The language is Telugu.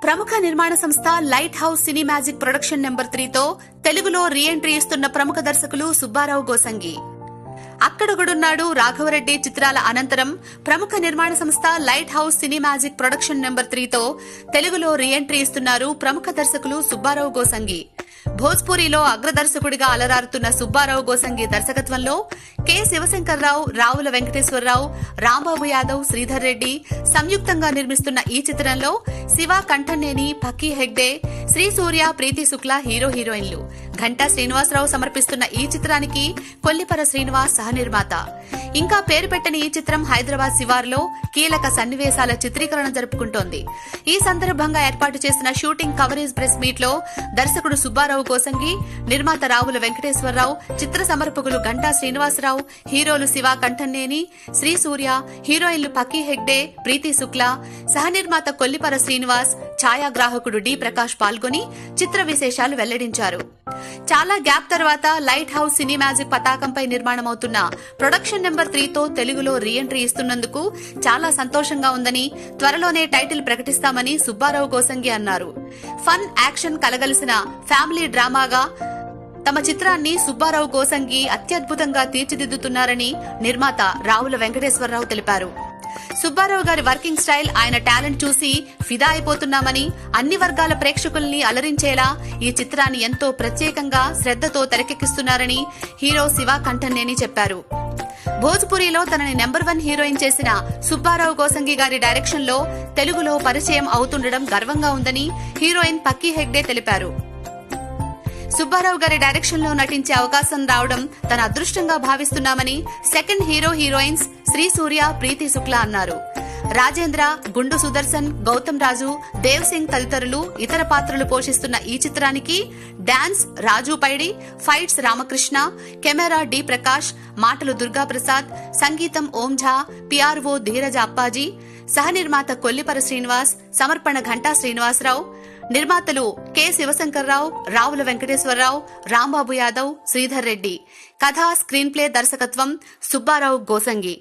ప్రముఖ నిర్మాణ సంస్థ లైట్ హౌస్ సినీ మ్యాజిక్ ప్రొడక్షన్ నెంబర్ 3తో తెలుగులో రీ ఎంట్రీ ఇస్తున్న ప్రముఖ దర్శకులు సుబ్బారావు గోసంగి. అక్కడొకడున్నాడు, రాఘవరెడ్డి చిత్రాల అనంతరం ప్రముఖ నిర్మాణ సంస్థ లైట్ హౌస్ సినీ మ్యాజిక్ ప్రొడక్షన్ నెంబర్ 3తో తెలుగులో రీ ఎంట్రీ ఇస్తున్నారు ప్రముఖ దర్శకులు సుబ్బారావు గోసంగి. భోజ్పురిలో అగ్రదర్శకుడిగా అలరారుతున్న సుబ్బారావు గోసంగి దర్శకత్వంలో కె శివశంకర్రావు, రావుల వెంకటేశ్వరరావు, రాంబాబు యాదవ్, శ్రీధర్ రెడ్డి సంయుక్తంగా నిర్మిస్తున్న ఈ చిత్రంలో శివ, కంఠన్నేని, పక్కీ హెగ్డే, శ్రీ సూర్య, ప్రీతి శుక్లా హీరో హీరోయిన్లు. ఘంటా శ్రీనివాసరావు సమర్పిస్తున్న ఈ చిత్రానికి కొల్లిపర శ్రీనివాస్ సహనిర్మాత. ఇంకా పేరు పెట్టని ఈ చిత్రం హైదరాబాద్ శివార్లో కీలక సన్నివేశాల చిత్రీకరణ జరుపుకుంటోంది. ఈ సందర్భంగా ఏర్పాటు చేసిన షూటింగ్ కవరేజ్ ప్రెస్ మీట్ లో దర్శకుడు సుబ్బారావు గోసంగి, నిర్మాత రావుల వెంకటేశ్వరరావు, చిత్ర సమర్పకులు ఘంటా శ్రీనివాసరావు, హీరోలు శివ, కంఠన్నేని, శ్రీ సూర్య, హీరోయిన్లు పక్కీ హెగ్డే, ప్రీతి శుక్లా, సహనిర్మాత కొల్లిపర శ్రీనివాస్, ఛాయాగ్రాహకుడు డి ప్రకాష్ పాల్గొని చిత్ర విశేషాలు వెల్లడించారు. చాలా గ్యాప్ తర్వాత లైట్ హౌస్ సినీ మ్యాజిక్ పతాకంపై నిర్మాణమవుతున్న ప్రొడక్షన్ నెంబర్ 3తో తెలుగులో రీ ఎంట్రీ ఇస్తున్నందుకు చాలా సంతోషంగా ఉందని, త్వరలోనే టైటిల్ ప్రకటిస్తామని సుబ్బారావు గోసంగి అన్నారు. ఫన్, యాక్షన్ కలగలిసిన ఫ్యామిలీ డ్రామాగా తమ చిత్రాన్ని సుబ్బారావు గోసంగి అత్యద్భుతంగా తీర్చిదిద్దుతున్నారని నిర్మాత రావుల వెంకటేశ్వరరావు తెలిపారు. సుబ్బారావు గారి వర్కింగ్ స్టైల్, ఆయన టాలెంట్ చూసి ఫిదా అయిపోతున్నామని, అన్ని వర్గాల ప్రేక్షకుల్ని అలరించేలా ఈ చిత్రాన్ని ఎంతో ప్రత్యేకంగా శ్రద్ధతో తెరకెక్కిస్తున్నారని హీరో శివ, కంఠన్నేని చెప్పారు. భోజ్పురిలో తనని నెంబర్ 1 హీరోయిన్ చేసిన సుబ్బారావు గోసంగి గారి డైరెక్షన్ లో తెలుగులో పరిచయం అవుతుండడం గర్వంగా ఉందని హీరోయిన్ పక్కీ హెగ్డే తెలిపారు. సుబ్బారావు గారి డైరెక్షన్ లో నటించే అవకాశం రావడం తన అదృష్టంగా భావిస్తున్నామని సెకండ్ హీరో హీరోయిన్స్ శ్రీ సూర్య, ప్రీతి శుక్లా అన్నారు. రాజేంద్ర, గుండు సుదర్శన్, గౌతమ్ రాజు, దేవ్ సింగ్ తదితరులు ఇతర పాత్రలు పోషిస్తున్న ఈ చిత్రానికి dance Raju Paidi, fights Ramakrishna, camera D Prakash, మాటలు దుర్గాప్రసాద్, సంగీతం ఓం ఝా, పిఆర్ఓ ధీరజ అప్పాజీ, సహనిర్మాత కొల్లిపర శ్రీనివాస్, సమర్పణ ఘంటా శ్రీనివాసరావు, నిర్మాతలు కె శివశంకర్రావు, రావుల వెంకటేశ్వరరావు, రాంబాబు యాదవ్, శ్రీధర్ రెడ్డి. కథ, స్క్రీన్ ప్లే, దర్శకత్వం సుబ్బారావు గోసంగి.